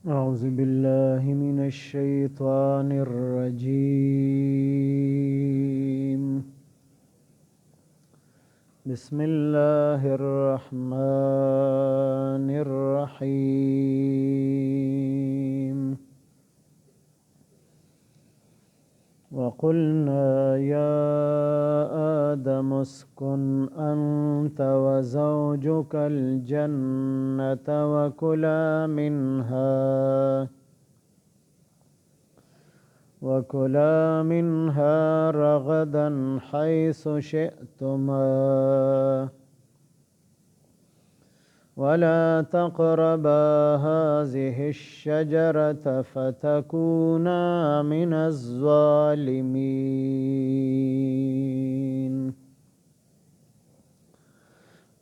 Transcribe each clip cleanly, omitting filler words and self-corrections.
أعوذ بالله من الشيطان الرجيم. بسم الله الرحمن الرحيم. وقلنا يا آدم اسكن أنت وزوجك الجنة وكلا منها رغدا حيث شئتما ولا تقربا هذه الشجرة فتكونا من الظالمين.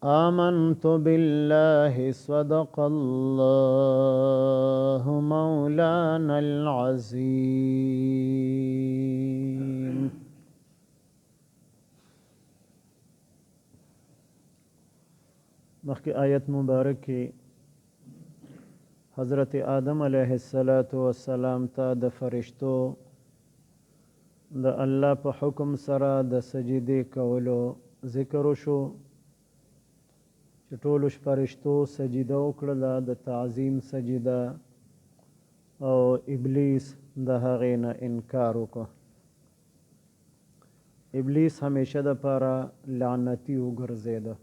آمنت بالله صدق الله مولانا العظيم. مخکې آیت مبارک کې حضرت آدم علیه السلام ته د فرشتو د الله په حکم سره د سجدې کولو ذکر وشو چې ټولو فرشتو سجده وکړله د تعظیم سجده او ابلیس د هغې نه انکار وکړ. ابلیس همیشه دپاره لعنتي وګرځېده.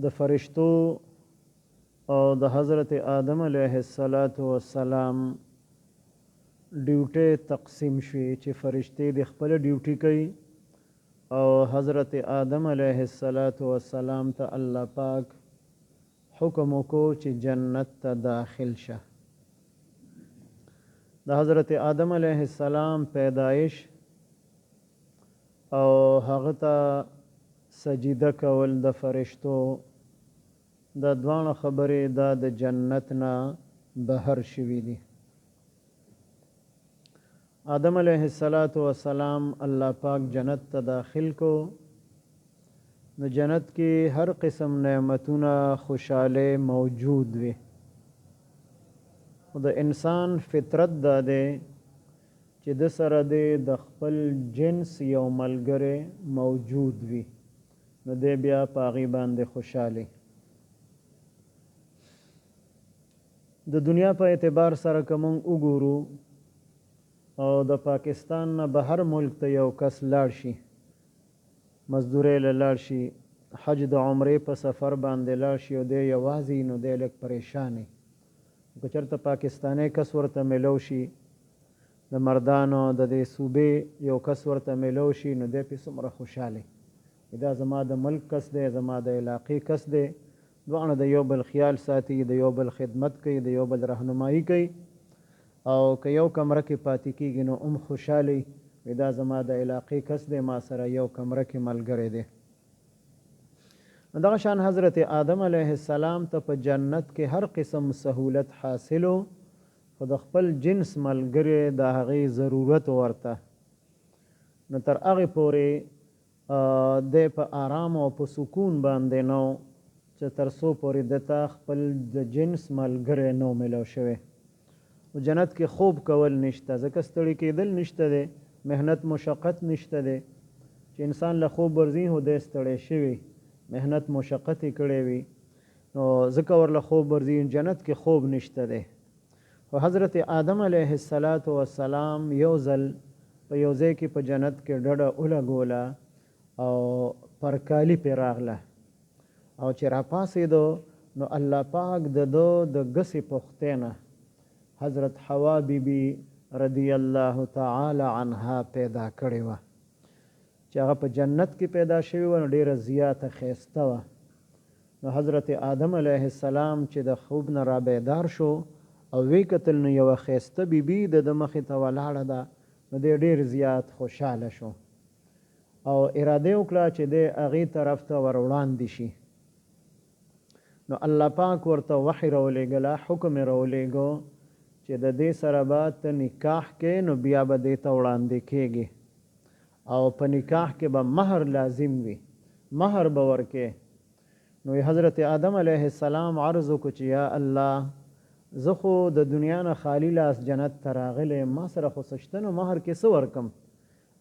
د فرشتو او د حضرت آدم علیه السلام ډیوټي تقسیم شوې چې فرشتې د خپل ډیوټي کوي او حضرت آدم علیه السلام ته الله پاک حکم وکړو چې جنت ته داخل شه. د حضرت آدم علیه السلام پیدایش او هغه ته سجده کول د فرشتو د دوانو خبرې دا د جنت نه بهر شوي دي. آدم علیه السلام الله پاک جنت ته داخل کو. د جنت کې هر قسم نعمتونه خوشاله موجود وي. د انسان فطرت دا دی چې د سره د خپل جنس یو ملګری موجود وي، نو دی بیا په هغې باندې خوشحالي. د دنیا په اعتبار سره که موږ وګورو او د پاکستان نه بهر ملک ته یو کس لاړ شي، مزدورۍ له لاړ شي، حج د عمرې په سفر باندې لاړ شي او دی یوازې نو دی لږ پریشان وي. که چېرته پاکستانی کس ورته میلو شي، د مردانو د دې صوبې یو کس ورته میلو شي، نو دی پې څومره خوشحاله. دا زما د ملک کس دی، زما د علاقې کس دی. دواړه د یو بل خیال ساتي، د یو بل خدمت کوي، د یو بل رهنمایي کوي، او که یو کمره کې پاتې کېږي نو خوشحاله وي. دا زما د علاقې کس دی، ما سره یو کمره کې ملګری دی. دغه شان حضرت آدم علیه السلام ته په جنت کې هر قسم سهولت حاصلو، خو د خپل جنس ملګری د هغې ضرورت ورته. نو تر هغې پورې دی په آرام او په سکون باندې نو چې تر څو پورې د ته خپل د جنس ملګری نو میلاو شوی. جنت کې خوب کول نشته، ځکه ستړي کېدل نشته دی، محنت مشقت نشته دی. چې انسان له خوب ورځي خو دی ستړی شوی، محنت مشقت یې کړی وي، نو ځکه ورله خوب ورځي. جنت کې خوب نشته دی. خو حضرت آدم علیه السلام یو ځل په یو ځای کې په جنت کې ډډه ولګوله او پرکالي پې راغله، او چې راپاڅېدو نو الله پاک د ده د ګسې پختې نه حضرت حوا بیبي رضی الله تعالی عنها پیدا کړې وه، چې هغه په جنت کې پیدا شوې وه، نو ډېره زیاته ښایسته وه. نو حضرت آدم علیه السلام چې د خوب نه را بیدار شو او وی کتل، نو یوه ښایسته بیبي د ده مخې ته ولاړه ده. نو دی ډېر زیات خوشحاله شو او اراده وکړه چې دی هغې طرف ته ور وړاندې شي. نو الله پاک ورته وحی راولېږله، حکم یې راولېږو چې د دې سره به ته نکاح کې، نو بیا به دې ته وړاندې کېږي او په نکاح کې به مهر لازم وي، مهر به ورکې. نو حضرت آدم علیه السلام عرض وکړ چې یا الله زه خو د دنیا نه خالی لاس جنت ته راغلی ما سره خو څه شته نو مهر کې څه ورکم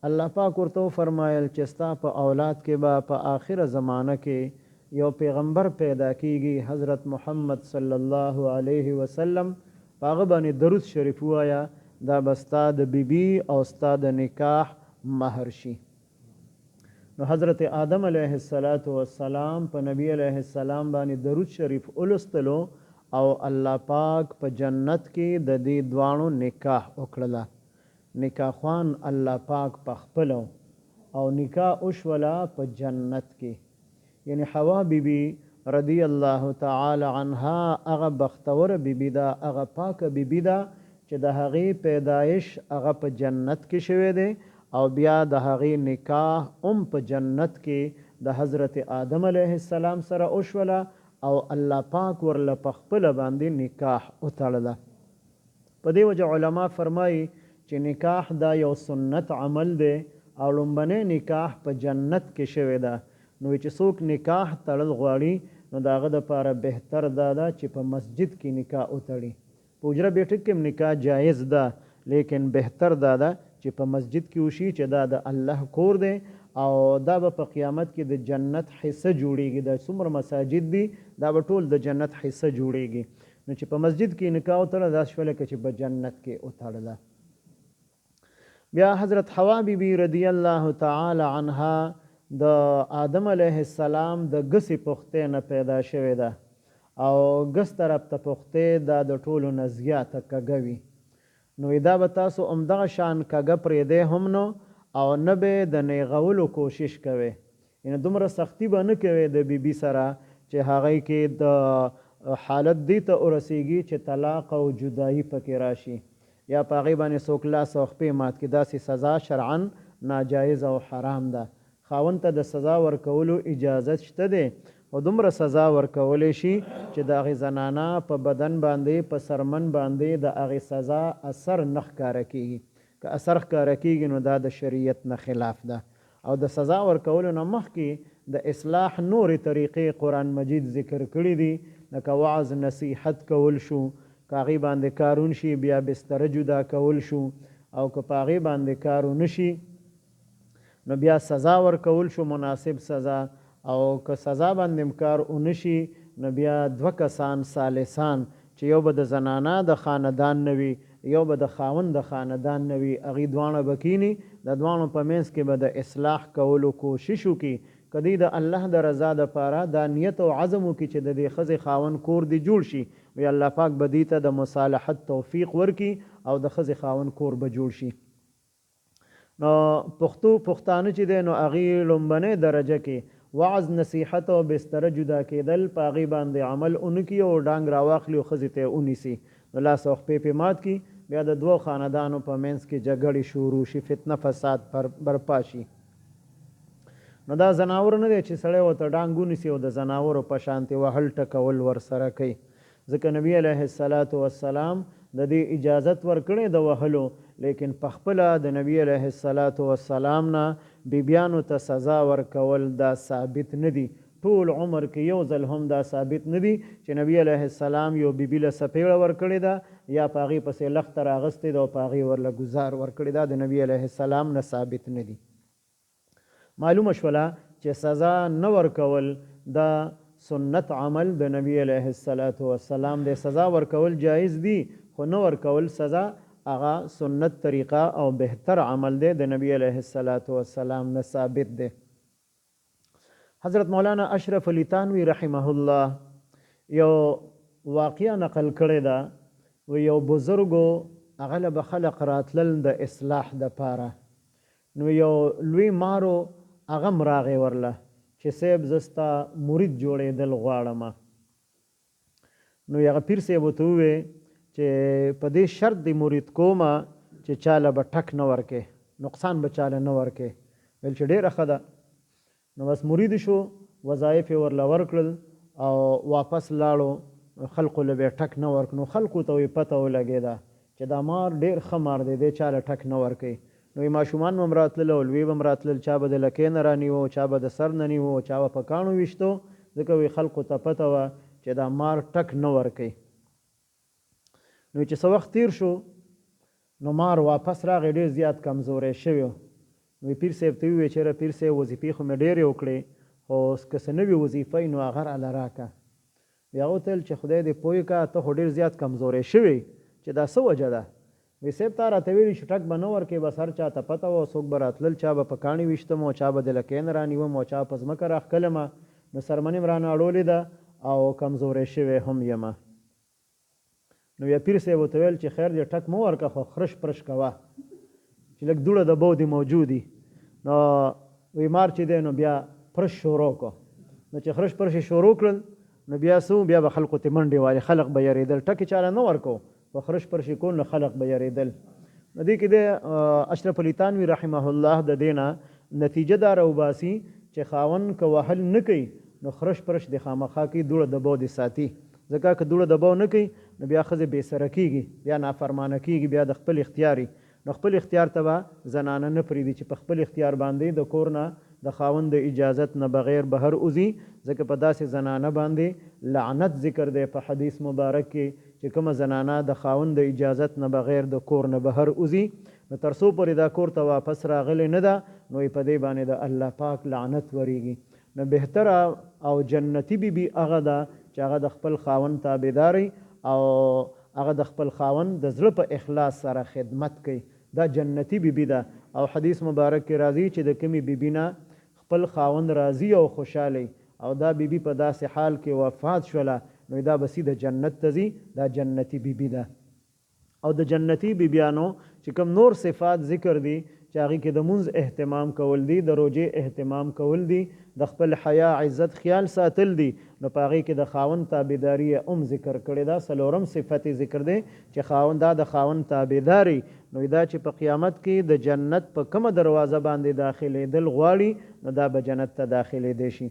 الله پاک ورته وفرمایل چې ستا په اولاد کې به په آخره زمانه کې یو پیغمبر پیدا کیږي حضرت محمد صلی الله علیه وسلم په هغه باندې درود شریف ووایه دا به ستا د بیبي او ستا د نکاح مهر شي نو حضرت آدم علیه السلام په نبی علیه السلام باندې درود شریف ولستلو او الله پاک په جنت کې د دې دوانو نکاح وکړله نکاح خوان الله پاک په خپل او نکاح وشوله په جنت کې یعنی حوا بیبي رضی الله تعالی عنها هغه بختور بیبي ده هغه پاکه بیبي ده چې د هغې پیدایش هغه په جنت کې شوی دی او بیا د هغې نکاح په جنت کې د حضرت آدم علیه السلام سره وشوله او الله پاک ورله په خپله باندې نکاح وتړله په دې وجه علما فرمایي چې نکاح دا یو سنت عمل دی او لومبنی نکاح په جنت کې شوی ده نو چې څوک نکاح تړل غواړي نو د هغه دپاره بهتر دا ده چې په مسجد کې نکاح وتړي په حجره بیټک کې نکاح جایز ده لیکن بهتر دا ده چې په مسجد کې وشي چې دا د الله کور دی او دا به په قیامت کې د جنت حصه جوړیږي دا څومره مساجد دي دا به ټول د جنت حصه جوړیږي نو چې په مسجد کې نکاح وتړه دا شوله که چې په جنت کې وتړله بیا حضرت حوا بیبي رضی الله تعالی عنها د آدم علیه السلام د ګسې پختې نه پیدا شوې ده او ګس طرف ته پختې دا د ټولو نه زیاته کږه وي نو دا به تاسو همدغه شان کږه پرېږدی هم نو او نه به د نیغولو کوشش کوئ یعنې دومره سختي به نه کوئ د بیبي سره چې هغې کې د حالت دې ته ورسیږي چې طلاق او جدایي پکې راشي یا په هغې باندې څوک لاس او خپې مات کړي داسې سزا شرعا ناجایز او حرام ده خاوند ته د سزا ورکولو اجازت شته دی او دومره سزا ورکولی شي چې د هغې زنانه په بدن باندې په سرمن باندې د هغې سزا اثر نه ښکاره کېږي که اثر ښکاره کېږي نو دا د شریعت نه خلاف ده او د سزا ورکولو نه مخکې د اصلاح نورې طریقې قرآن مجید ذکر کړي دي لکه وعظ نصیحت کول شو که هغې باندې کارون شي بیا بستره جدا کول شو او که په هغې باندې کار ونه شي نو بیا سزا ورکول شو مناسب سزا او که سزا باندې کار ونه شي نو بیا دوه کسان ثالثان چې یو به د زنانه د خاندان نه وي یو به د خاوند د خاندان نه وي هغې دواړه به کینی د دواړو په منځ کې به د اصلاح کولو کوشش وکړي که دوی د الله د رضا دپاره دا نیت او عزم وکړي چې د دې ښځې خاوند کور دې جوړ شي وی الله پاک به دوی ته د مصالحت توفیق ورکړي او د ښځې خاوند کور به جوړ شي نو پښتانه چې دی نو هغې لومبنۍ درجه کې وعظ نصیحت او بستره جدا کېدل په هغې باندې عمل اونکي او ډانګ راواخلي او ښځې ته یې ونیسي نو لاس او خپې پې مات کړي بیا د دوو خاندانو په منځ کې جګړې شروع شي فتنه فساد برپا شي نو دا زناور نه دی چې سړی ورته ډانګ ونیسي او د زناورو په شانتې وهل ټکول ورسره کوي ځکه نبي علیه السلام د دې اجازت ورکړی د وهلو لیکن پخپله د نبی علیه السلام نه بیبیانو ته سزا ورکول دا ثابت نه دي ټول عمر کې یو ځل هم دا ثابت نه دي چې نبی علیه السلام یو بیبي له سپېړه ورکړې ده یا په هغې پسې لښته راغستې ده او په هغې ورله ګزار ورکړې ده د نبي علیه السلام نه ثابت نه دي معلومه شوله چې سزا نه ورکول دا سنت عمل د نبی علیه السلام دی سزا ورکول جایز دي خو نه ورکول سزا هغه سنت طریقه او بهتر عمل دی د نبی علیه السلام نه ثابت دی حضرت مولانا اشرف علی تانوی رحمه الله یو واقعه نقل کړې ده و یو بزرګو هغه له به خلق راتلل د اصلاح دپاره نو یو لوی مارو هغه م راغی ورله چې صاحب زه ستا مرید جوړېدل غواړم نو هغه پیر صاحب ورته ووې چې په دې شرط د مرید کومه چې چاله به ټک نه ورکې نقصان به چاله نه ورکې ویل چې ډېره ښه ده نو بس مرید شو وظایف یې ورله ورکړل او واپس لاړو خلقو له به ټک نه ورک نو خلقو ته یې پته ولګېده چې دا مار ډېر ښه مار دی دی چاله ټک نه ورکوي نو یې ماشومان به م راتلل او لوی به م راتلل چا به د لکۍ نه رانیوه چا به د سر نه نیوه چا به په کاڼو ویشتو د ځکه وی خلقو ته پته وه چې دا مار ټک نه ورکوي. نو چې څه وخت تیر شو نو مار واپس راغی ډېر زیات کمزوری شوی و. نو پیر صاحب ته وویل چېرې پیر صاحب وظیفې خو مې ډېرې وکړې خو که څه نوې وظیفه نو هغه راله راکړه. بیا هغه وتل چې خدای دې پوه کړه ته خو ډېر زیات کمزوری شوی چې دا څه وجه ده. وی صاحب تا راته ویلي چې ټک به نه ورکوې بس هر چا ته پته وه څوک به راتلل چا به په کاڼي ویشتم او چا به د لکۍ نه رانیوم او چا په ځمکه راښکلم نو سرمنې م رانه اړولې ده او کمزوری شوی هم یم. نو بیا پیر صاحب ورته ویل چې خیر دې ټک مه ورکړه خو خرش پرش کوه چې لږ دوړه د بو دې موجودي. نو وی مار چې دی نو بیا پرش شروع کړو. نو چې خرش پرش یې شروع کړل نو بیا څه بیا به خلکو ته منډې والې خلق به یېرېدل. ټک یې چاله نه ورکو په خرش پرش یې کول نو خلق به یېرېدل. نو دې کې د اشرف علي تانوي رحمه الله د دې نه نتیجه دا راوباسي چې خاوند که وهل نه کوي نو خرش پرش د خامخا کوي دوړه د بو دې ساتي. ځکه که دوړه د بو نه کوي نو بیا ښځې بې سره کېږي بیا نافرمانه کېږي بیا د خپل اختیاري نو خپل اختیار ته به زنانه نه پرېږدي چې په خپل اختیار باندې د کور نه د خاوند د اجازت نه بغیر بهر وځي. ځکه په داسې زنانه باندې لعنت ذکر دی په حدیث مبارک کې چې کومه زنانه د خاوند د اجازت نه بغیر د کور نه بهر وځي نو تر څو پورې دا کور ته واپس راغلی نه ده نو په دې باندې د الله پاک لعنت ورېږي. نو بهتره او جنتي بیبي هغه ده چې هغه د خپل خاوند تابعداري او هغه د خپل خاوند د زړه په اخلاص سره خدمت کوي. دا جنتي بیبي ده. او حدیث مبارک کې راځي چې د کمی بیبي نه خپل خاوند راضي او خوشحالی او دا بیبي په داسې حال کې وفات شوله نو دا به سیده جنت ته ځي. دا جنتي بیبي ده. او د جنتي بیبیانو چې کوم نور صفات ذکر دي چې هغې کې د مونځ اهتمام کول دي د روژې اهتمام کول دي د خپل حیا عزت خیال ساتل دي نو په هغې کې د خاوند تابعداري یې ذکر کړې ده. څلورم صفت یې ذکر دی چې خاوند دا د خاوند تابعداري نو دا چې په قیامت کې د جنت په کومه دروازه باندې داخلېدل غواړي نو دا به جنت ته داخلېدی شي.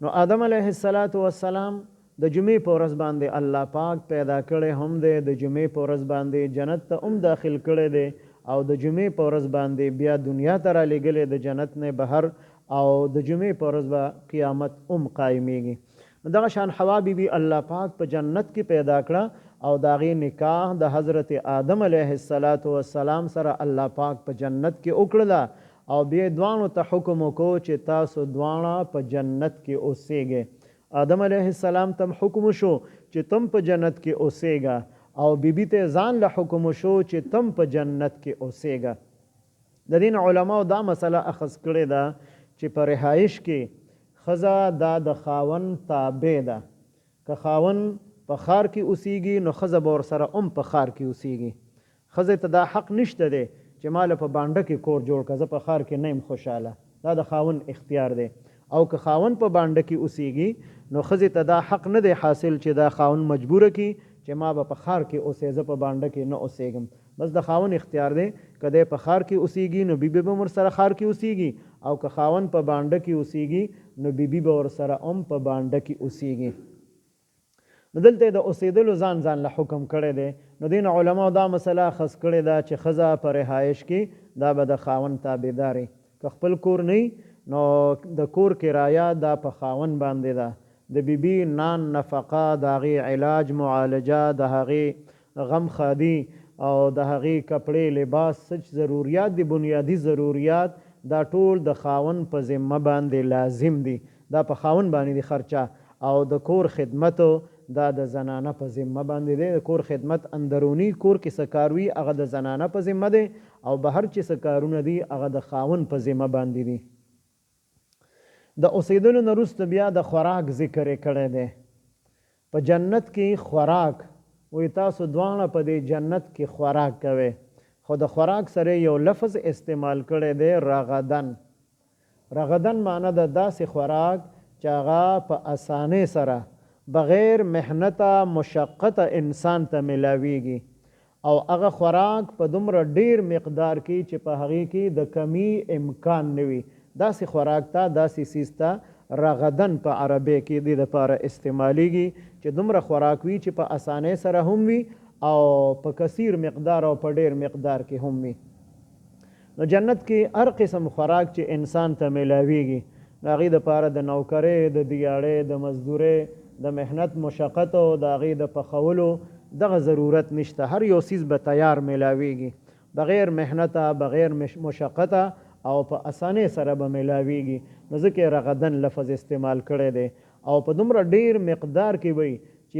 نو آدم علیه السلام د جمعې په ورځ باندې الله پاک پیدا کړی هم دی د جمعې په ورځ باندې جنت ته هم داخل کړی دی او د جمعې په ورځ باندې بیا دنیا ته رالیږلی د جنت نه بهر او د جمعې په ورځ به قیامت هم قایمیږي. نو دغه شان حوا بیبي الله پاک په جنت کې پیدا کړه او د هغې نکاح د حضرت آدم علیه السلام سره الله پاک په جنت کې وکړله او بیا دواړو ته حکم وکړو چې تاسو دواړه په جنت کې اوسېږئ. آدم علیه السلام تم حکم شو چې تم په جنت کې اوسېږه او بیبي ته ځان له حکم شو چې تم په جنت کې اوسېږه. د دین علماو دا مسله اخذ کړې ده چې په رهایش کې ښځه دا د خاوند تابع ده. که خاوند په ښار کې اوسېږي نو ښځه به ورسره هم په ښار کې اوسېږي. ښځې ته دا حق نشته دی چې ما له په بانډه کې کور جوړ کړه زه په ښار کې نه یم خوشحاله. دا د خاوند اختیار دی. او که خاوند په بانډه کې اوسېږي نو ښځې ته دا حق نه دی حاصل چې دا خاوند مجبوره کړي چې ما به په ښار کې اوسې زه په بانډه کې نه اوسېږم. بس د خاوند اختیار دی که دی په ښار کې اوسېږي نو بیبي به ورسره ښار کې اوسېږي او که خاوند په بانډه کې اوسېږي نو بیبي به ورسره هم په بانډه کې اوسېږي. نو دلته د اوسېدلو ځان له حکم کړی دی. نو دین علماو دا مسله اخذ کړې ده چې ښځه په رهایش کې دا به د خاوند تابعداري. که خپل کور نه نو د کور کرایه دا په خاوند باندې ده. د بیبي نان نفقه د هغې علاج معالجه د هغې غم خادي او د هغې کپړې لباس سچ ضروریات دي بنیادي ضروریات دا ټول د خاوند په ذمه باندې لازم دي. دا په خاوند باندې دي خرچه او د کور خدمتو دا د زنانه په ذمه باندې دی. د کور خدمت اندرونی کور کې څه کار وي هغه د زنانه په ذمه دی او بهر چې څه کارونه دي هغه د خاوند په ذمه باندې دي. د اوسېدلو نه وروسته بیا د خوراک ذکر یې کړی دی. په جنت کې خوراک وایي تاسو دواړه په دې جنت کې خوراک کوئ خو د خوراک سره یو لفظ استعمال کړی دی رغدن. رغدن معنی د داسې خوراک چې هغه په اسانۍ سره بغیر محنته مشقته انسان ته ملاویږي او هغه خوراک په دومره ډیر مقدار کې چې په هغې کې د کمی امکان نه وي. داسې خوراک ته داسې سیز ته رغدن په عربی کې دې دپاره استعمالیږي چې دومره خوراک وي چې په اسانۍ سره هم وي او په کثیر مقدار او په ډیر مقدار کې هم وي. نو جنت کې هر قسم خوراک چې انسان ته ملاویږي هغې دپاره د نوکرۍ، د دیاړۍ، د مزدورۍ، د محنت مشقت او د هغې د پخولو دغه ضرورت نشته. هر یو څیز به تیار میلاویږي، بغیر محنته، بغیر مشقته او په اسانۍ سره به میلاویږي. نو ځکه رغدن لفظ استعمال کړی دی. او په دومره ډیر مقدار کې وي چې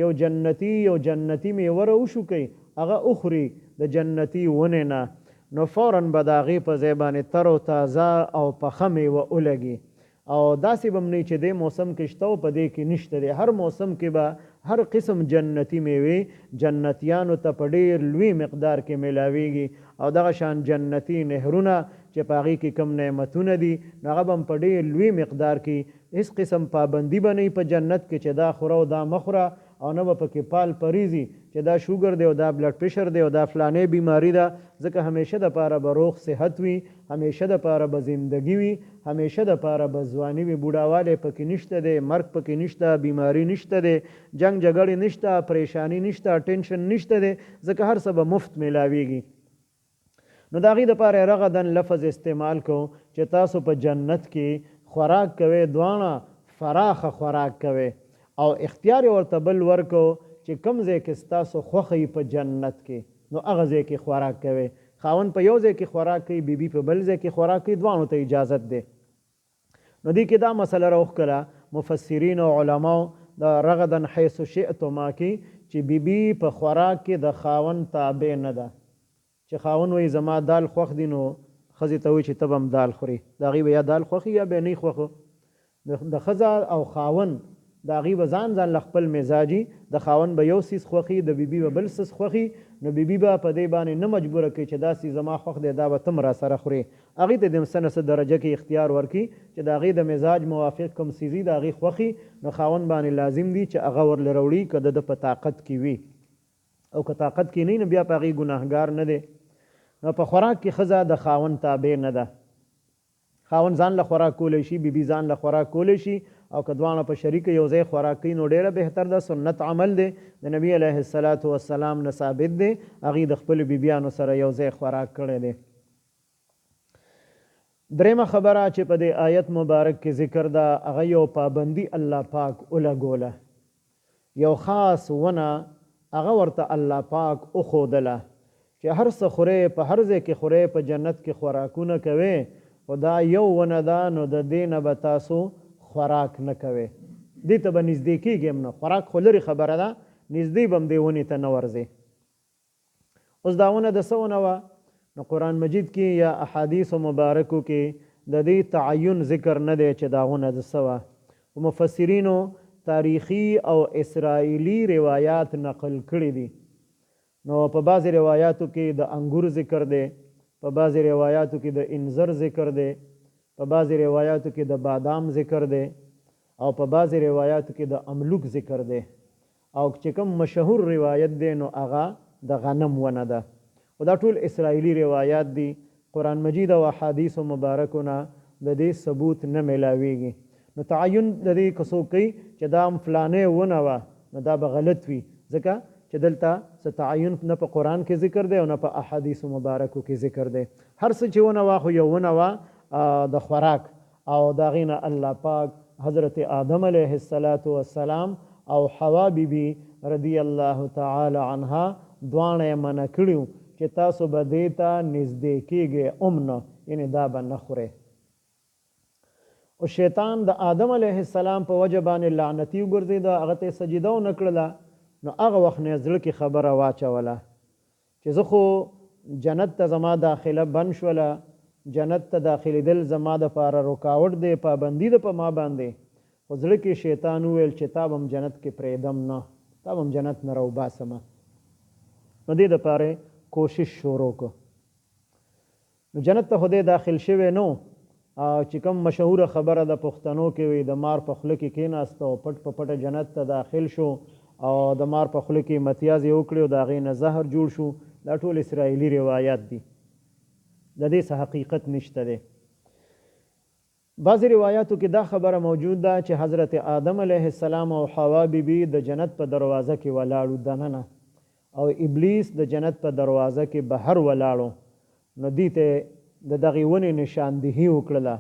یو جنتي میوه راوشو کوي، هغه اخوري د جنتي ونې نه، نو فوراً به د هغې په ځای باندې تر و تازه او پخه میوه ولګي. او داسې به هم نه چې دې موسم کې شته او په دې کې نشته دی. هر موسم کې به هر قسم جنتي میوې جنتیانو ته په ډېر لوی مقدار کې میلاویږي. او دغه شان جنتي نهرونه چې په هغې کې کم نعمتونه دي، نو هغه به هم په ډېر لوی مقدار کې، هېڅ قسم پابندي به نه په جنت کې چې دا خوره او دا مخوره، او نه به پکې پال پریزي چې دا شوګر دی او دا بلډ پریشر دی او دا فلانې بیماری ده. ځکه همیشه دپاره به روغ صحت وي، همیشه دپاره به زندگی وي، همیشه دپاره به ځواني وي. بوډاوالی پکې نشته دی، مرګ پکې نشته، بیماری نشته دی، جنگ جګړې نشته، پریشانی نشته، ټینشن نشته دی، ځکه هر څه به مفت میلاویږي. نو د هغې دپاره رغدن لفظ استعمال کو چې تاسو په جنت کې خوراک کوئ، دواړه فراخه خوراک کوئ. او اختیار ورته بل ورکو چې کوم ځای کې ستاسو خوښه په جنت کې، نو هغه ځای کې خوراک کوئ. خاوند په یو ځای کې خوراک کوي، بیبي په بل ځای کې خوراک کوي، دواړو ته اجازت دی. نو دې کې دا مسله راوښکله مفسرین او علماو د رغدن حیث شئتما کې چې بیبي په خوراک کې د خاوند تابع نه ده. چې خاوند وایي زما دال خوښ دي، نو ښځې ته وایي چې ته به هم دال خوري، د هغې به یا دال خوښي یا به نه خوښو. د ښځه او خاوند د هغې به ځان له خپل مزاجي، د خاوند به یو څیز خوښي، د بیبي به بل څیز خوښي. نو بیبي به په دې باندې نه مجبوره کوي چې دا څیز زما خوښ دی، دا به ته هم را سره خورې. هغې ته د څه نه څه درجه کې اختیار ورکړي چې د هغې د مزاج موافق کوم څیزي د هغې خوښي، نو خاوند باندې لازم دي چې هغه ورله راوړي که د په طاقت کې وي. او که طاقت کې نه، نو بیا په هغې ګناهګار نه دی. نو په خوراک کې ښځه د خاوند تابع نه ده. خاوند ځان له خوراک کولی شي، بیبي ځان له خوراک کولی شي. او که دواړه په شریکه یو ځای خوراک کوي نو ډېره بهتر ده. سنت عمل دی، د نبي علیه السلام نه ثابت دی، هغې د خپلو بیبیانو سره یو ځای خوراک کړی دی. درېیمه خبره چې په دې آیت مبارک کې ذکر ده، هغه یو پابندي الله پاک ولګوله. یو خاص ونه هغه ورته الله پاک وښودله چې هر څه خورئ، په هر ځای کې خورئ، په جنت کې خوراکونه کوئ، خو دا یو ونه ده، نو د دې نه به تاسو خوراک نه کوئ. دې ته به نږدې کېږي هم نه. خوراک خو لرې خبره ده، نږدې به هم دې ونې ته نه ورځئ. اوس دا ونه د څه ونه وه؟ نو قرآن مجید کې یا احادیثو مبارکو کې د دې تعین ذکر نه دی چې دا ونه د څه وه. مفسرینو تاریخي او اسرائیلي روایات نقل کړي دي. نو په بعضې روایاتو کې د انګور ذکر دی، په بعضې روایاتو کې د انځر ذکر دی، په بعضې روایاتو کې د بادام ذکر دی، او په بعضې روایاتو کې د املوک ذکر دی. او چې کوم مشهور روایت دی نو هغه د غنم ونه ده. خو دا ټول اسرائیلي روایات دي. قرآن مجید او احادیثو مبارکو نه د دې ثبوت نه میلاویږي. نو تعین د دې که څوک کوي چې دا هم فلانې ونه وه، نو دا به غلط وي، ځکه چې دلته څه تعین نه په قرآن کې ذکر دی او نه په احادیثو مبارکو کې ذکر دی. هر څه چې ونه وه خو یو ونه وه د خوراک. او د هغې نه الله پاک حضرت آدم علیه السلام او حوا بیبي رضی الله تعالی عنها دواړه یې منع کړي چې تاسو به دې ته نږدې کېږئ هم نه، یعنې دا به نه خورئ. او شیطان د آدم علیه السلام په وجه باندې لعنتي وګرځېده، هغه ته یې سجده ونه کړله. نو هغه وخت نه یې زړه کې خبره واچوله چې زه خو جنت ته زما داخله بند شوله، جنت ته داخلېدل زما دپاره رکاوټ دی، پابندي ده په ما باندې. خو زړه کې شیطان وویل چې تا به هم جنت کې پرېږدم نه، تا به هم جنت نه راوباسمه. نو دې دپاره کوشش شروع کړو. نو جنت ته خو دې داخل شوی نو، چې کوم مشهوره خبره د پښتنو کې وي، د مار په خوله کې کېناست او پټ په پټه جنت ته داخل شو، او د مار په خوله کې متیازې وکړې او د هغې نه زهر جوړ شو. دا ټول اسرائیلي روایات دي، د دې څه حقیقت نشته دی. بعضې روایاتو کې دا خبره موجود ده چې حضرت آدم علیه السلام او حوا بیبي د جنت په دروازه کې ولاړو دننه، او ابلیس د جنت په دروازه کې بهر ولاړو. نو دې ته د دغې ونې نشاندهي وکړله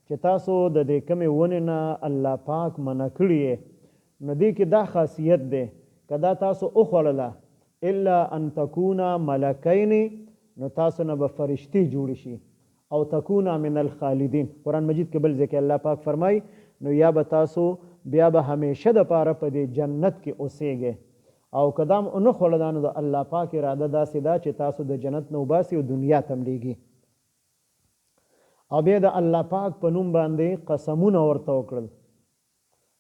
چې تاسو د دې کمې ونې نه الله پاک منع کړي یې، نو دې کې دا خاصیت دی که دا تاسو وخوړله الا ان تکونا ملکین، نو تاسو نه به فرشتي جوړ شي، او تکونا من الخالدین. قرآن مجید کې بل ځای کې الله پاک فرمای نو یا به تاسو بیا به همیشه د پاره په دې جنت کې اوسېږئ، او کدام اون خوړه نو د الله پاک اراده داسې ده چې تاسو د جنت نه وباسي او دنیا ته ملیږي. او بیا د الله پاک په نوم باندې قسمونه ورته وکړل،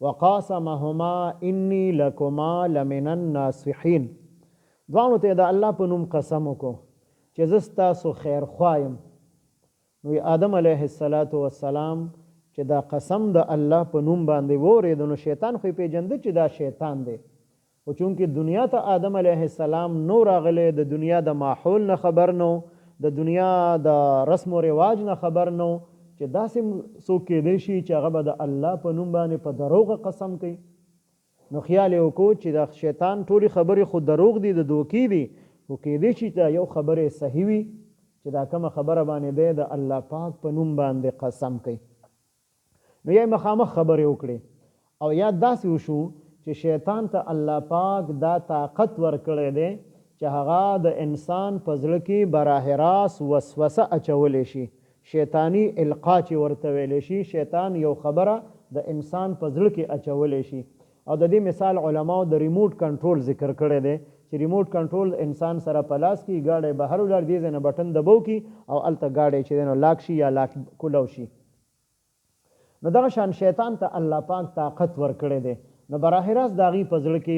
وقاسمهما انی لکما لمن الناصحین. دواړو ته د الله په نوم قسم وکړو چې زه ستاسو خیر خوا یم. نو آدم علیه السلام چې دا قسم د الله په نوم باندې وورېد، نو شیطان خو یې پیژنده چې دا شیطان دی، خو چونکې دنیا ته آدم علیه السلام نو راغلی، د دنیا د ماحول نه خبر نو، د دنیا د رسم و رواج نه خبر نو چې داسې څوک کېدی شي چې هغه به د الله په نوم باندې په دروغه قسم کوي. نو خیال یې وکړو چې د شیطان ټولې خبرې خو دروغ دي، د دوکې دي، خو کېدی شي چې یو خبرې صحیح وي چې دا کومه خبره باندې دی د الله پاک په نوم باندې قسم کوي. نو یا مخامخ خبرې وکړي، او یا داسې وشو چې شیطان ته الله پاک دا طاقت ورکړی دی چې هغه د انسان په زړه کې براه راست وسوسه اچولی شي، شیطانی القا چې ورته ویلی شي، شیطان یو خبره د انسان په زړه کې اچولی شي. او د دې مثال علماو د ریموټ کنټرول ذکر کړی دی چې ریموټ کنټرول انسان سره په لاس کې ګاډی بهر ولاړ دې ځای نه بټن دبو کی او هلته ګاډی چې دی نو لاک شي یا لاک کولو شي. نو دغه شان شیطان ته الله پاک طاقت ورکړی دی، نو براه راست د هغې په زړه کې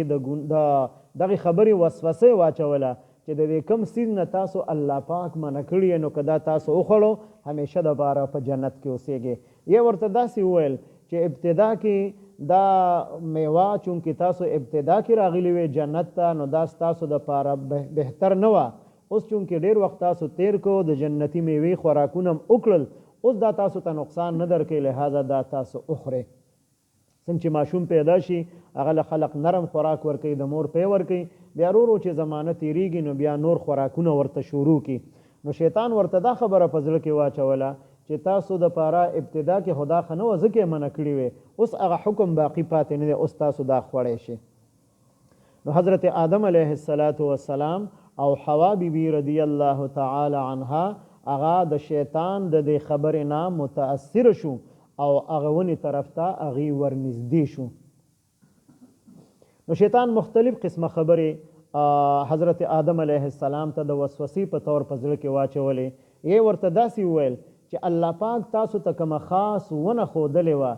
دغې خبرې وسوسې واچوله چې د دې کم څیز نه تاسو الله پاک منع کړي، نو که دا تاسو وخوړو همیشه دپاره په جنت کې اوسېږئ. یا ورته داسې وویل چې ابتدا کې دا میوه چونکې تاسو ابتدا کې راغلي وې جنت ته، نو دا ستاسو دپاره بهتر نه وه. اوس چونکې ډېر وخت تاسو تیر کو، د جنتي میوې خوراکونه هم وکړل، اوس دا تاسو ته نقصان نه درکوي، لهذا دا تاسو وخورئ. څنګه چې ماشوم پیدا شي هغه له خلق نرم خوراک ورکوي، د مور پی ورکوي، بیا ورو ورو چې زمانه تیریږي نو بیا نور خوراکونه ورته شروع کی. نو شیطان ورته دا خبره په زړه کې واچوله چې تاسو د پاره ابتدا کې خدا خنه و ځکه منع کړی وي، اوس هغه حکم باقی پاتې نه دی، اوس تاسو دا خوړی شي. نو حضرت آدم علیه السلام او حوا بیبي رضی الله تعالی عنها هغه د شیطان د دې خبرې نه متاثر شو او هغه ونې طرف ته هغې ورنږدې شو. نو شیطان مختلف قسمه خبرې حضرت آدم علیه السلام ته د وسوسې په طور په زړه کې واچولې. یې ورته داسې وویل چې الله پاک تاسو ته کومه خاص ونه ښودلې وه،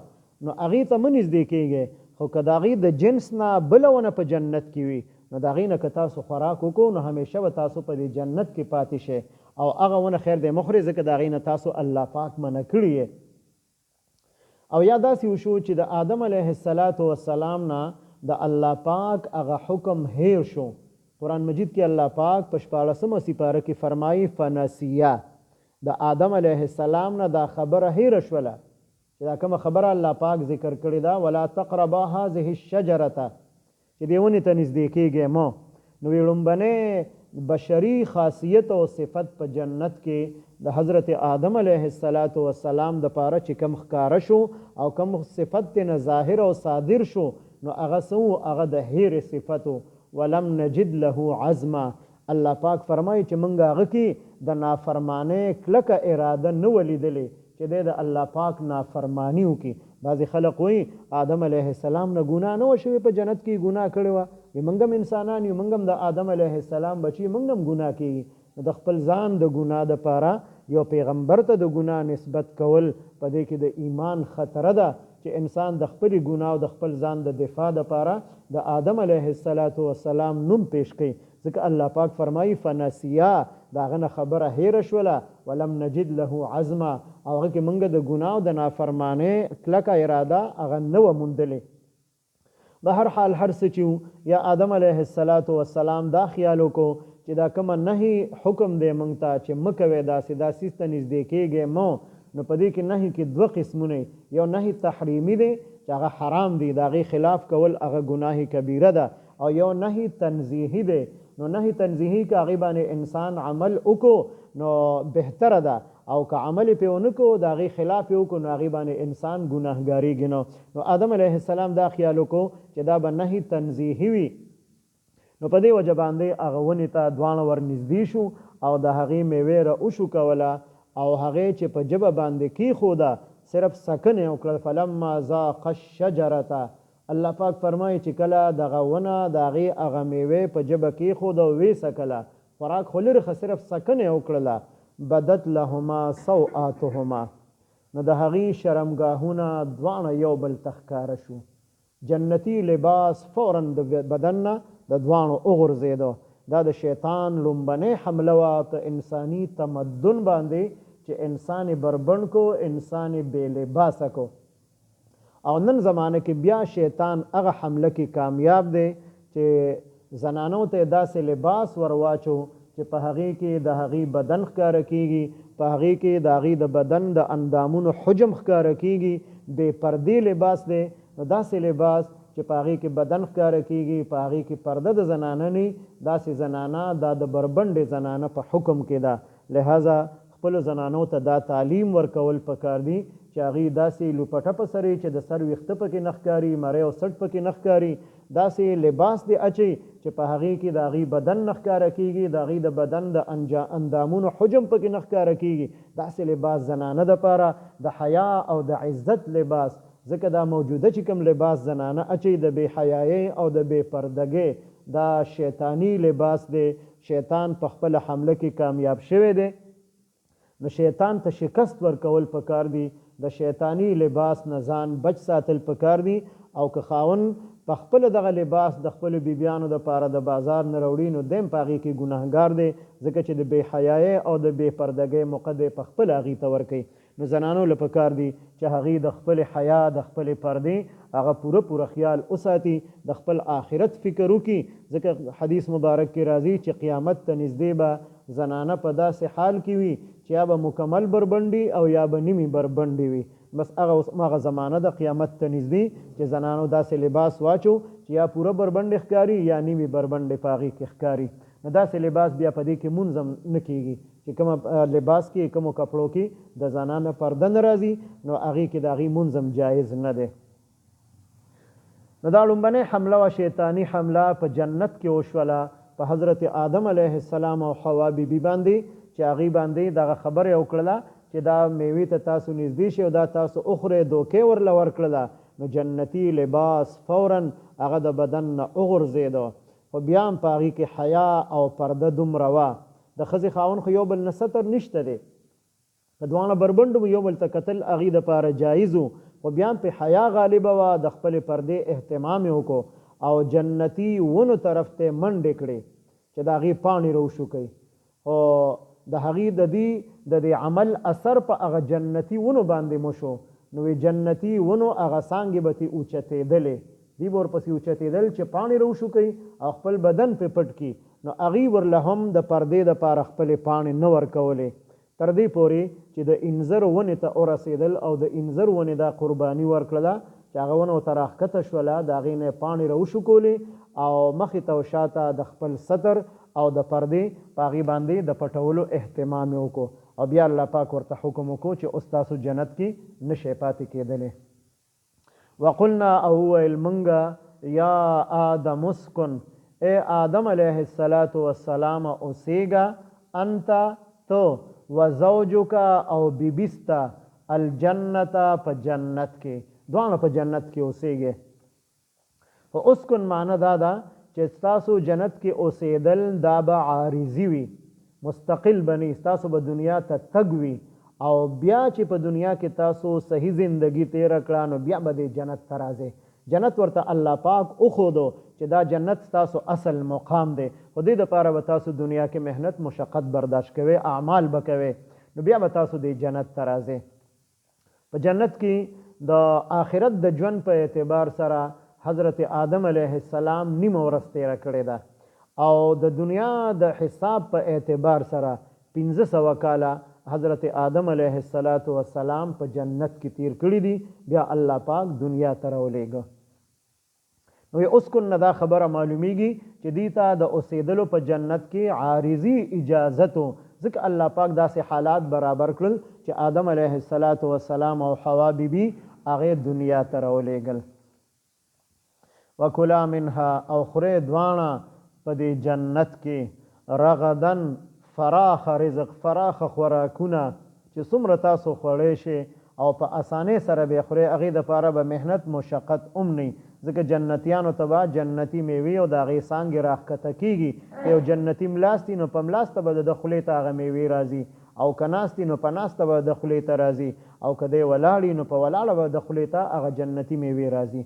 نو هغې ته مه نږدې کېږئ، خو که د هغې د جنس نه بله ونه په جنت کې وي، نو د هغې نه که تاسو خوراک وکړو نو همیشه به تاسو په دې جنت کې پاتې شئ، او هغه ونه خیر دی مه خورئ، ځکه د هغې نه تاسو الله پاک منع کړي یې. او یا داسې وشو چې د آدم علیه السلام نه د الله پاک هغه حکم هیر شو. قرآن مجید کې الله پاک په 14مه سپاره کې فرمایي فنسیه، د آدم علیه السلام نه دا خبره هیره شوله چې دا کومه خبره الله پاک ذکر کړې ده، ولا تقربا هذه الشجرة، چې دې ونې ته نږدې کېږئ مو. نو لومبنی بشري خاصیت او صفت په جنت کې د حضرت آدم علیه السلام د پاره چې کم ښکاره شو او کم صفت نه ظاهر او صادر شو، نو هغه څه هغه د هیر صفتو. ولم نجد له عزما، الله پاک فرمایي چې موږ هغه کې د نافرمانۍ کلکه اراده نه ولیدلې چې دی د الله پاک نافرمانی وکړي. بعضې خلق وایي آدم علیه السلام نه ګناه نه وه شوې، په جنت کې ګناه کړې وه، موږ هم انسانان یو، موږ هم د آدم علیه السلام بچي، موږ هم ګناه کېږي. د خپل ځان د ګناه دپاره یو پیغمبر ته د ګناه نسبت کول په دې کې د ایمان خطره ده چې انسان د خپلې ګناه او د خپل ځان د دفاع دپاره د آدم علیه السلام نوم پیش کوي. ځکه الله پاک فرمایي فنسیه، د هغه نه خبره هیره شوله، ولم نجد له عزما، او هغه کې موږ د ګناه او د نافرمانۍ کلکه اراده هغه نه وه موندلې. به هر حال هر څه چې یا آدم علیه السلام دا خیال وکړو چې دا کومه نهي حکم دی موږ ته چې مه کوئ داسې څیز ته نږدې کېږئ مو. نو په دې کې نهي کې دوه قسمونه، یو نهي تحریمي دی چې هغه حرام دی، د هغې خلاف کول هغه ګناه کبیره ده، او یو نهي تنزیهي دی. نو نهي تنزیهي که هغې باندې انسان عمل وکړو نو بهتره ده، او که عمل په ونکو د هغې خلاف یې وکړو نو هغې باندې انسان ګناهګاریږي نو آدم علیه السلام دا خیال وکړو چې دا به نهي تنزیهي وي نو په دې وجه باندې هغه ونې ته دواړه ورنږدې شو او د هغې میوې را وشو کوله او هغې چې په ژبه باندې کېښوده صرف سکنې وکړل فلما ذاق الشجرته الله پاک فرمایي چې کله دغه ونه د هغې هغه میوې په ژبه کېښوده او ویې سکله خوراک خو لرې صرف سکنې وکړله بدت لهما سوآتهما نو د هغې شرمګاهونه دواړه یو بل ته ښکاره شو جنتی لباس فورا د بدن نه د دواړو وغورځېده دا د شیطان لومبنۍ حمله وه په انساني تمدن باندې چې انسان یې بربنډ کو انسان یې بې لباسه کو او نن زمانه کې بیا شیطان هغه حمله کې کامیاب دی چې زنانو ته داسې لباس ور واچو چې په هغې کې د هغې بدن ښکاره کېږي په هغې کې د هغې د بدن د اندامونو حجم ښکاره کېږي بې پردې لباس دی نو داسې لباس چې په هغې کې بدن ښکاره کېږي په هغې کې پرده د زنانه نه داسې زنانه دا د بربنډې زنانه په حکم کې ده لہذا خپلو زنانو ته دا تعلیم ورکول پکار دي چې هغې داسې لوپټه په سر چې د سر ویښته پکې نه ښکاري مرۍ او سټ پکې نه ښکاري داسې لباس دی اچي چې په هغې کې د هغې بدن نه ښکاره کېږي د هغې د بدن د اندامونو حجم پکې نه ښکاره کېږي داسې لباس زنانه دپاره د حیا او د عزت لباس ځکه دا موجوده چې کوم لباس زنانه اچي د بې حیایۍ او د بې پردګۍ دا شیطانی لباس دی شیطان په خپله حمله کې کامیاب شوی دی نو شیطان ته شکست ورکول پکار دي د شیطانی لباس نه ځان بچ ساتل پکار دي او که خاوند په خپل دغه لباس د خپل بیبیانو دپاره د بازار نه راوړي نو دیم په هغې کې ګناهګار دی ځکه چې د بې حیایۍ او د بې پردګۍ موقع دی په خپل هغې ته ورکوي نو زنانو له پکار دي چې هغې د خپل حیا د خپل پردې هغه پوره خیال وساتي د خپل آخرت فکر وکړي ځکه حدیث مبارک کې راځي چې قیامت ته نږدې به زنانه په داسې حال کې وي چې یا به مکمل بربنډي او یا به نیمې بربنډي وي بس هغه زمانه د قیامت ته نږدې چې زنانو داسې لباس واچو چې یا پوره بربنډې ښکاري یا نیمې بربنډې په هغې کې ښکاري نو داسې لباس بیا په دې کې مونځ هم نه کېږي چې کومه لباس کې کومو کپړو کې د زنانه پرده نه راځي نو هغې کې د هغې مونځ هم جایز نه دی نو دا لومبنۍ حمله وه شیطاني حمله په جنت کې وشوله په حضرت آدم علیه السلام او حوا بیبي باندې چې هغې باندې دغه خبره یې وکړله چې دا میوې ته تاسو نږدې شئ او دا تاسو اخورئ دوکې ورله ورکړله نو جنتي لباس فورا هغه د بدن نه وغورځېده خو بیا هم په هغې کې حیا او پرده دومره وه د ښځې خاوند خو یو بل نه ستر نشته دی که دواړه بربنډو یو بل ته کتل هغې دپاره جایز و خو بیا هم په حیا غالبه وه د خپلې پردې اهتمام یې وکړو او جنتی ونو طرف ته منډې کړې چې د هغې پاڼې روشو کوي او د هغې د دې عمل اثر په هغه جنتي ونو باندې مو شو نو جنتي ونو هغه څانګې به ترې اوچتېدلې دی به ورپسې اوچتېدل چې پاڼې روشو کوي او خپل بدن پې پټ کړي نو هغې ورله هم د پردې دپاره خپلې پاڼې نه ورکولې تر دې پورې چې د انځر ونې ته ورسېدل او د انځر ونې دا قرباني ورکړله چې هغه ونه ورته راښکته شوله د هغې نه یې پاڼې راوشکولې او مخې ته او شاته د خپل ستر او د پردې په هغې باندې د پټولو اهتمام یې وکړو او بیا الله پاک ورته حکم وکړو چې اوس تاسو جنت کې نشئ پاتې کېدلی وقلنا او وویل مونږه یا آدم اسکن اے آدم علیه السلام اوسیږه انت تو وزوجک او بیبستا الجنت په جنت کې دواړه په جنت کې اوسیږي خو اسکن معنی دا ده چې ستاسو جنت کې اوسېدل دا به عارضي وي مستقل بنی ستاسو به دنیا ته تګ وي او بیا چې په دنیا کې تاسو صحیح زندگی تیره کړه نو بیا به د جنت ته راځئ جنت ورته الله پاک وښودو چې دا جنت ستاسو اصل مقام دی خو دې دپاره به تاسو دنیا کې محنت مشقت برداشت کوئ اعمال به کوئ نو بیا به تاسو د جنت ته راځئ په جنت کې د آخرت د ژوند په اعتبار سره حضرت آدم علیه السلام نیمه ورځ تیره کړې ده او د دنیا د حساب په اعتبار سره 1500 کاله حضرت آدم علیه السلام په جنت کې تیر کړي دي بیا الله پاک دنیا ته راولېږه نو اسکن نه دا خبره معلومیږي چې دې ته د اوسېدلو په جنت کې عارضي اجازت ځکه الله پاک داسې حالات برابر کړل چې آدم علیه السلام او حوا بیبي هغې دنیا ته راولېږل. وکلا منها او خورې دواړه په دې جنت کې رغدن فراخ رزق، فراخ خوراکونه چې څومره تاسو خوړی شئ او په اسانۍ سره به خورئ، هغې دپاره به محنت مشقت هم نه وي. ځکه جنتیانو ته به جنتي میوې او د هغې څانګې راښکته کېږي. که یو جنتي ملاستي نو په ملاسته به د خولې ته هغه میوې راځي، او که ناستي نو په ناسته به د خولې ته راځي، او که دی ولاړي نو په ولاړه به د خولې ته هغه جنتي میوې راځي.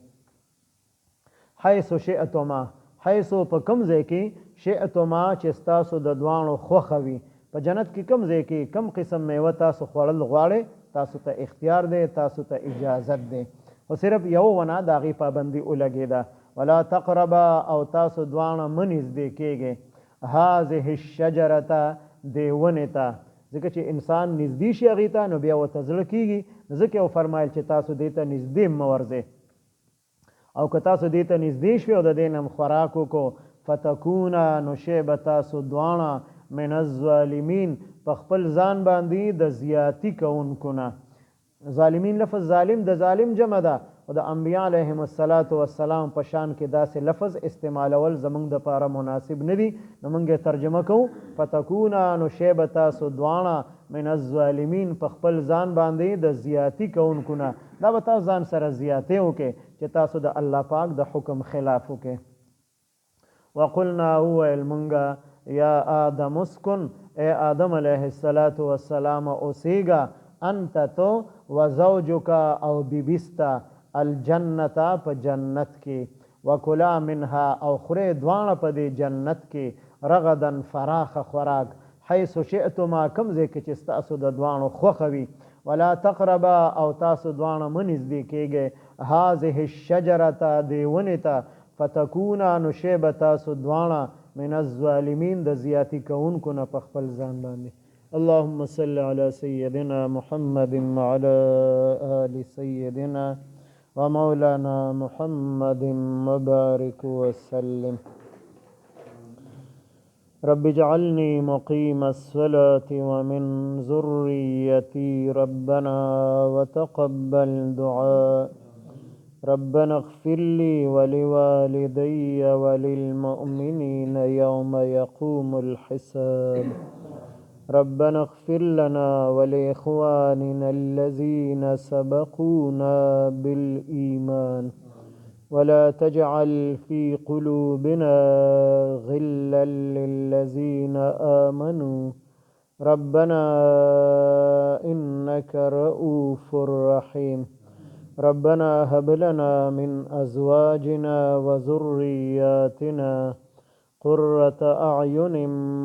حیث شئتما، حیث په کوم ځای کې، شئتما چې ستاسو د دواړو خوښه وي. په جنت کې کوم ځای کې کوم قسم میوه تاسو خوړل غواړئ، تاسو ته اختیار دی، تاسو ته اجازت دی. خو صرف یو ونه د هغې پابندي ولګېده. ولا تقربا او تاسو دواړه مه نږدې کېږئ هذه الشجرته، دې ونې ته. ځکه چې انسان نږدې شي هغې ته نو بیا ورته زړه کېږي، ځکه یې وفرمایل چې تاسو دې ته نږدې مه ورځئ. او که تاسو دې ته نږدې شوي او د دې نه خوراک وکړو، فتکونه نو شی به تاسو دواړه من الظالمین، په خپل ځان باندې د زیاتی کوونکو نه. ظالمین لفظ ظالم د ظالم جمع ده، او د انبیاء علیهم السلام په شان کې داسې لفظ استعمالول زمونږ دپاره مناسب نه دي. نو موږ یې ترجمه کوو فتکونه نو شی به تاسو دواړه من الظالمین، په خپل ځان باندې د زیاتی کوونکو نه. دا به تاسو ځان سره زیاتې وکړئ چې تاسو د الله پاک د حکم خلاف وکړئ. وقلنا وویل مونږه یا آدم اسکن، اے آدم علیه السلام اوسیږه، انت تو و زوجک او بیبستا الجنتا په جنت کې، وکلا منها او خورې دواړه په دې جنت کې رغدن فراخ خوراک، حیث شئتما کوم ځای کې چې ستاسو د دواړو خوښه وي. ولا تقربا او تاسو دواړه مه نږدې کېږئ هذه الشجرته، دې ونې ته، فتکونا نو شی به تاسو دواړه من الظالمین، د زیاتی کوونکو نه په خپل ځان باندې. اللهم صل على سيدنا محمد وعلى آل سيدنا ومولانا محمد وبارك وسلم. رب اجعلني مقيم الصلاة ومن ذريتي ربنا وتقبل دعاء. ربنا اغفر لي ولوالدي وللمؤمنين يوم يقوم الحساب. ربنا اغفر لنا ولإخواننا الذين سبقونا بالإيمان ولا تجعل في قلوبنا غلا للذين آمنوا ربنا إنك رؤوف رحيم. ربنا هب لنا من أزواجنا وذرياتنا قرة أعين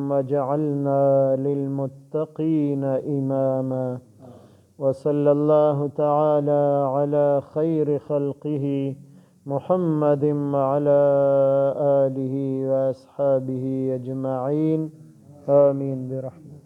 واجعلنا للمتقين إماما. وصلى الله تعالى على خير خلقه محمد وعلى آله وأصحابه أجمعين. آمين برحمته.